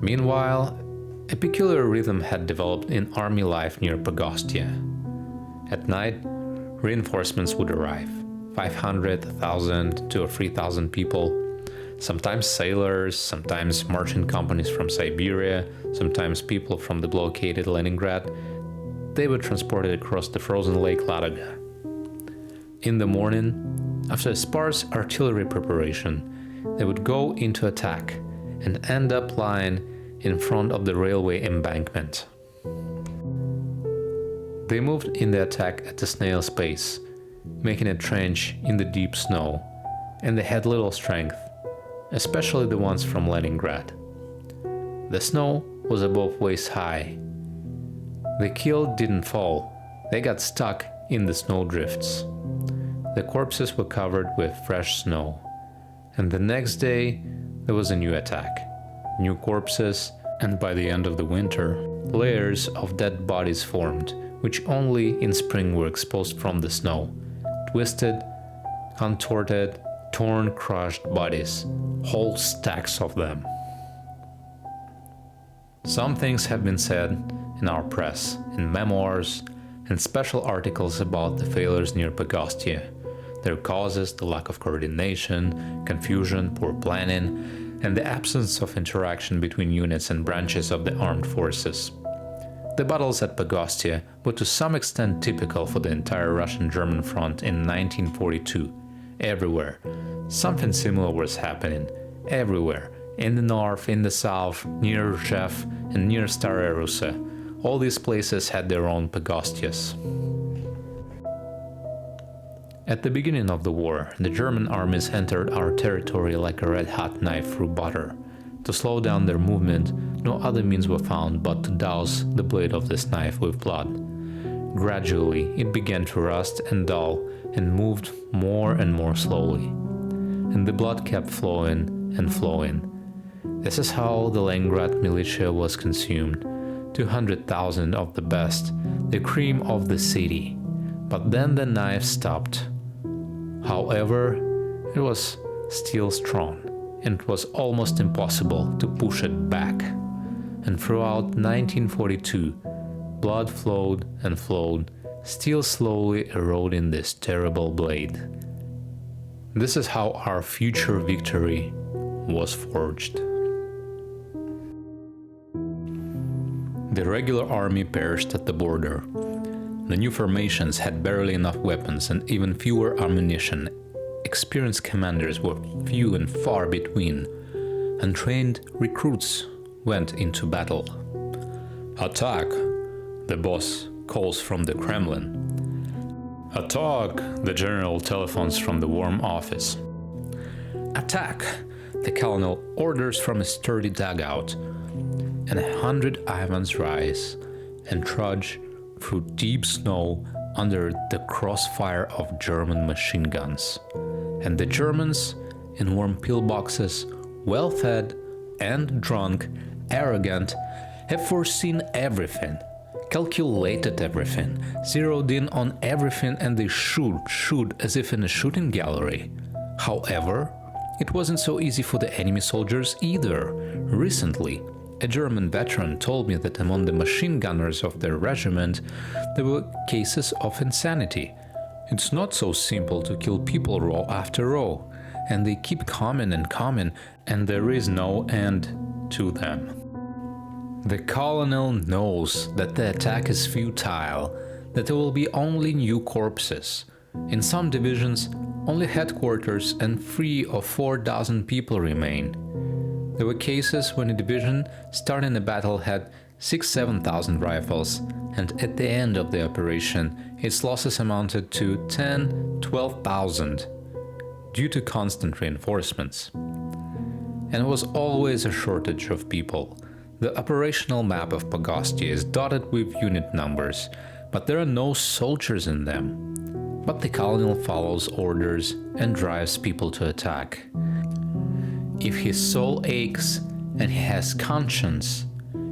Meanwhile, a peculiar rhythm had developed in army life near Pogostye. At night, reinforcements would arrive, 500, 1,000, 2,000 or 3,000 people, sometimes sailors, sometimes merchant companies from Siberia, sometimes people from the blockaded Leningrad. They were transported across the frozen Lake Ladoga. In the morning, after a sparse artillery preparation, they would go into attack and end up lying in front of the railway embankment. They moved in the attack at a snail's pace, making a trench in the deep snow, and they had little strength, especially the ones from Leningrad. The snow was above waist high. The killed didn't fall, they got stuck in the snowdrifts. The corpses were covered with fresh snow, and the next day there was a new attack, new corpses, and by the end of the winter, layers of dead bodies formed, which only in spring were exposed from the snow. Twisted, contorted, torn, crushed bodies, whole stacks of them. Some things have been said in our press, in memoirs, and special articles about the failures near Pogostye, their causes, the lack of coordination, confusion, poor planning, and the absence of interaction between units and branches of the armed forces. The battles at Pogostye were to some extent typical for the entire Russian-German front in 1942. Everywhere, something similar was happening. Everywhere, in the north, in the south, near Rzew and near Stare Russe. All these places had their own Pogostyes. At the beginning of the war, the German armies entered our territory like a red-hot knife through butter. To slow down their movement, no other means were found but to douse the blade of this knife with blood. Gradually, it began to rust and dull and moved more and more slowly. And the blood kept flowing and flowing. This is how the Leningrad militia was consumed. 200,000 of the best, the cream of the city. But then the knife stopped. However, it was still strong, and it was almost impossible to push it back. And throughout 1942, blood flowed and flowed, still slowly eroding this terrible blade. This is how our future victory was forged. The regular army perished at the border. The new formations had barely enough weapons and even fewer ammunition. Experienced commanders were few and far between. Untrained recruits went into battle. "Attack!" the boss calls from the Kremlin. "Attack!" the general telephones from the War Office. "Attack!" the colonel orders from a sturdy dugout. And 100 Ivans rise and trudge through deep snow under the crossfire of German machine guns. And the Germans, in warm pillboxes, well-fed and drunk, arrogant, have foreseen everything, calculated everything, zeroed in on everything, and they shoot as if in a shooting gallery. However, it wasn't so easy for the enemy soldiers either. Recently, a German veteran told me that among the machine gunners of their regiment there were cases of insanity. It's not so simple to kill people row after row, and they keep coming and coming, and there is no end to them. The colonel knows that the attack is futile, that there will be only new corpses. In some divisions, only headquarters and 3 or 4 dozen people remain. There were cases when a division starting a battle had 6,000-7,000 rifles, and at the end of the operation its losses amounted to 10,000-12,000 due to constant reinforcements. And it was always a shortage of people. The operational map of Pogostye is dotted with unit numbers, but there are no soldiers in them. But the colonel follows orders and drives people to attack. If his soul aches and he has conscience,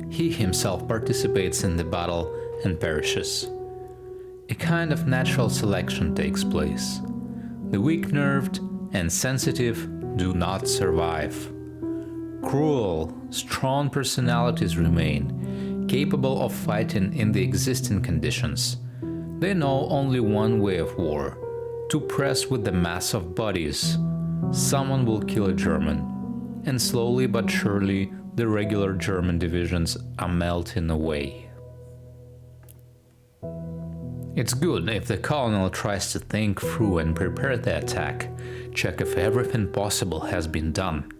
he himself participates in the battle and perishes. A kind of natural selection takes place. The weak-nerved and sensitive do not survive. cruel, strong personalities remain, capable of fighting in the existing conditions. They know only one way of war: to press with the mass of bodies. Someone will kill a German, and slowly but surely the regular German divisions are melting away. It's good if the colonel tries to think through and prepare the attack, check if everything possible has been done.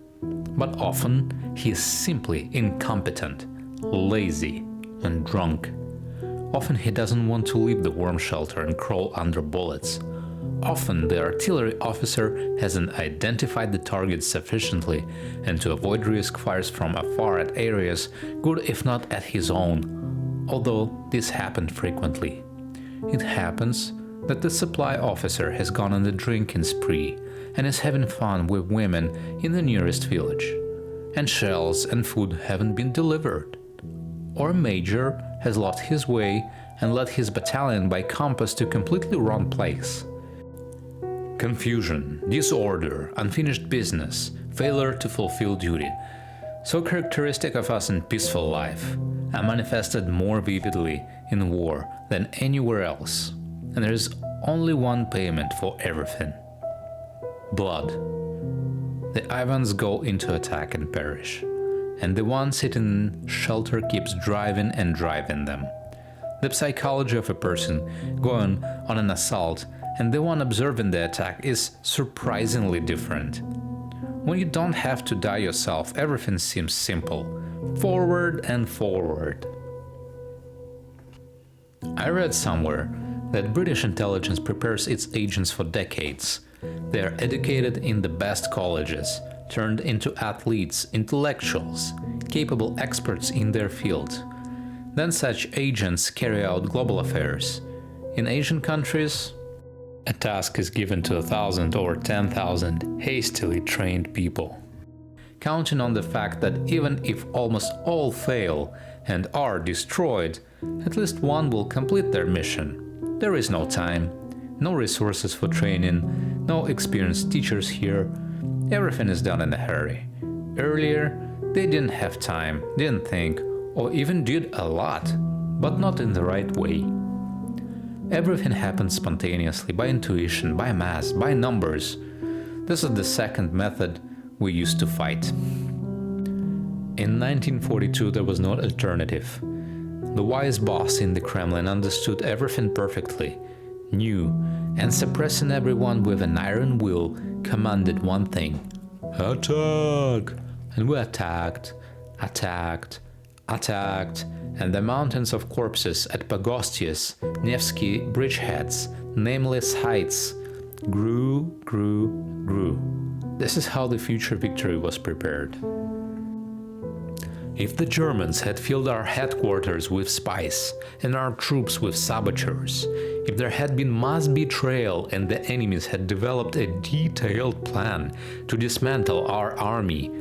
But often he is simply incompetent, lazy, and drunk. Often he doesn't want to leave the warm shelter and crawl under bullets. Often the artillery officer hasn't identified the target sufficiently, and to avoid risk fires from afar at areas good if not at his own, although this happened frequently. It happens that the supply officer has gone on a drinking spree and is having fun with women in the nearest village, and shells and food haven't been delivered. Or a major has lost his way and led his battalion by compass to completely wrong place. Confusion, disorder, unfinished business, failure to fulfill duty, so characteristic of us in peaceful life, are manifested more vividly in war than anywhere else, and there is only one payment for everything: blood. The Ivans go into attack and perish, and the one sitting in shelter keeps driving and driving them. The psychology of a person going on an assault and the one observing the attack is surprisingly different. When you don't have to die yourself, everything seems simple. Forward and forward. I read somewhere that British intelligence prepares its agents for decades. They are educated in the best colleges, turned into athletes, intellectuals, capable experts in their field. Then such agents carry out global affairs. In Asian countries, a task is given to 1,000 or 10,000 hastily trained people, counting on the fact that even if almost all fail and are destroyed, at least one will complete their mission. There is no time, no resources for training, no experienced teachers here. Everything is done in a hurry. Earlier, they didn't have time, didn't think, or even did a lot, but not in the right way. Everything happened spontaneously, by intuition, by mass, by numbers. This is the second method we used to fight. In 1942 there was no alternative. The wise boss in the Kremlin understood everything perfectly, knew, and suppressing everyone with an iron will, commanded one thing: attack! And we attacked, and the mountains of corpses at Pogostye's Nevsky bridgeheads, nameless heights, grew. This is how the future victory was prepared. If the Germans had filled our headquarters with spies and our troops with saboteurs, if there had been mass betrayal and the enemies had developed a detailed plan to dismantle our army,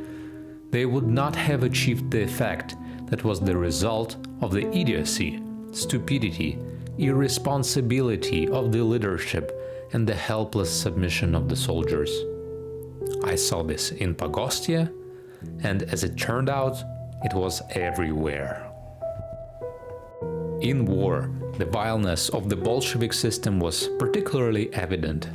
they would not have achieved the effect that was the result of the idiocy, stupidity, irresponsibility of the leadership and the helpless submission of the soldiers. I saw this in Pogostye, and as it turned out, it was everywhere. In war, the vileness of the Bolshevik system was particularly evident.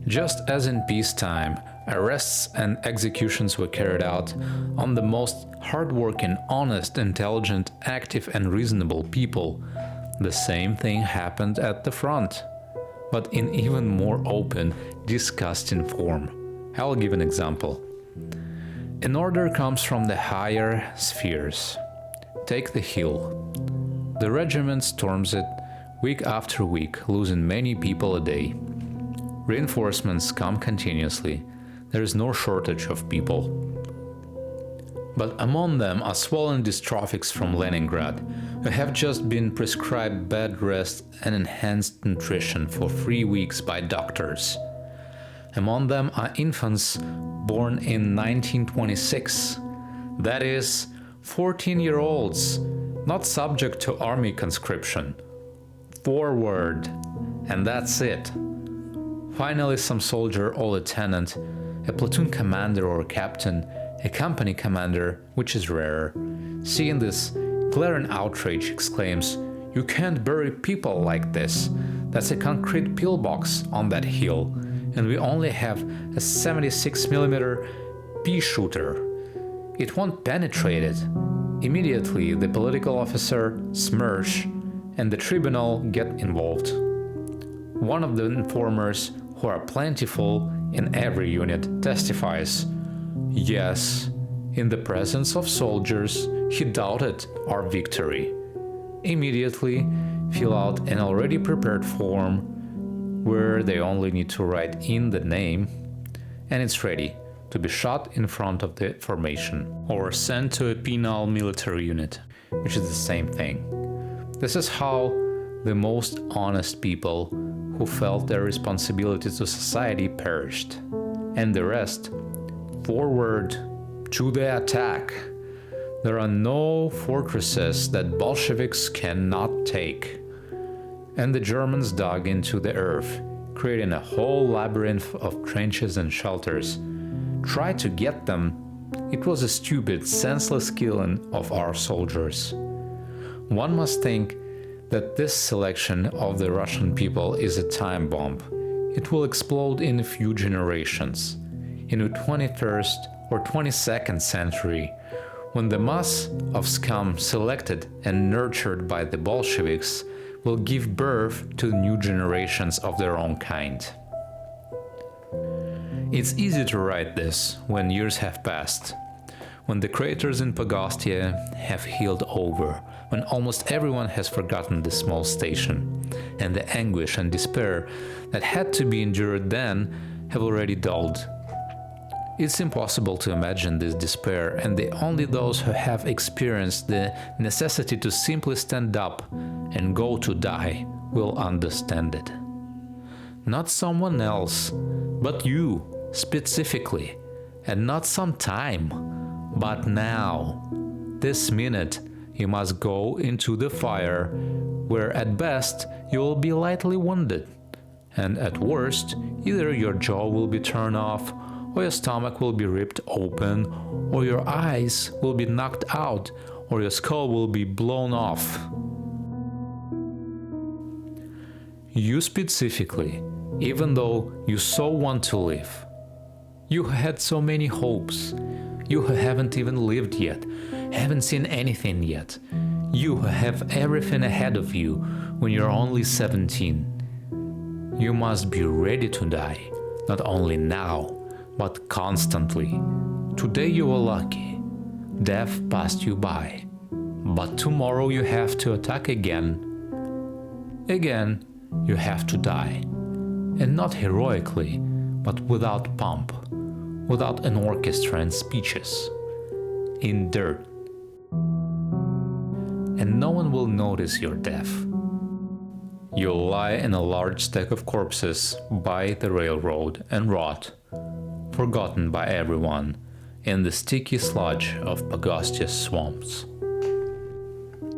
Just as in peacetime, arrests and executions were carried out on the most hardworking, honest, intelligent, active and reasonable people. The same thing happened at the front, but in even more open, disgusting form. I'll give an example. An order comes from the higher spheres. Take the hill. The regiment storms it week after week, losing many people a day. Reinforcements come continuously. There is no shortage of people. But among them are swollen dystrophics from Leningrad, who have just been prescribed bed rest and enhanced nutrition for 3 weeks by doctors. Among them are infants born in 1926, that is, 14-year-olds, not subject to army conscription. Forward, and that's it. Finally, some soldier or lieutenant, a platoon commander or captain, A company commander, which is rare, seeing this glaring outrage, exclaims, "You can't bury people like this. That's a concrete pillbox on that hill, and we only have a 76mm pea shooter. It won't penetrate it." Immediately, the political officer, smirch, and the tribunal get involved. One of the informers, who are plentiful in every unit, testifies, "Yes, in the presence of soldiers, he doubted our victory." Immediately, fill out an already prepared form where they only need to write in the name, and it's ready to be shot in front of the formation or sent to a penal military unit, which is the same thing. This is how the most honest people who felt their responsibility to society perished, and the rest forward to the attack. There are no fortresses that Bolsheviks cannot take. And the Germans dug into the earth, creating a whole labyrinth of trenches and shelters. Try to get them. It was a stupid, senseless killing of our soldiers. One must think that this selection of the Russian people is a time bomb. It will explode in a few generations. In the 21st or 22nd century, when the mass of scum selected and nurtured by the Bolsheviks will give birth to new generations of their own kind. It's easy to write this when years have passed, when the craters in Pogostye have healed over, when almost everyone has forgotten the small station, and the anguish and despair that had to be endured then have already dulled. It's impossible to imagine this despair, and only those who have experienced the necessity to simply stand up and go to die will understand it. Not someone else, but you, specifically, and not some time, but now. This minute, you must go into the fire, where at best you will be lightly wounded, and at worst, either your jaw will be torn off, or your stomach will be ripped open, or your eyes will be knocked out, or your skull will be blown off. You specifically, even though you so want to live. You had so many hopes. You who haven't even lived yet, haven't seen anything yet. You who have everything ahead of you when you're only 17. You must be ready to die, not only now, but constantly. Today you were lucky. Death passed you by. But tomorrow you have to attack again. Again, you have to die. And not heroically, but without pomp, without an orchestra and speeches. In dirt. And no one will notice your death. You'll lie in a large stack of corpses by the railroad and rot, forgotten by everyone, in the sticky sludge of Pogostye swamps.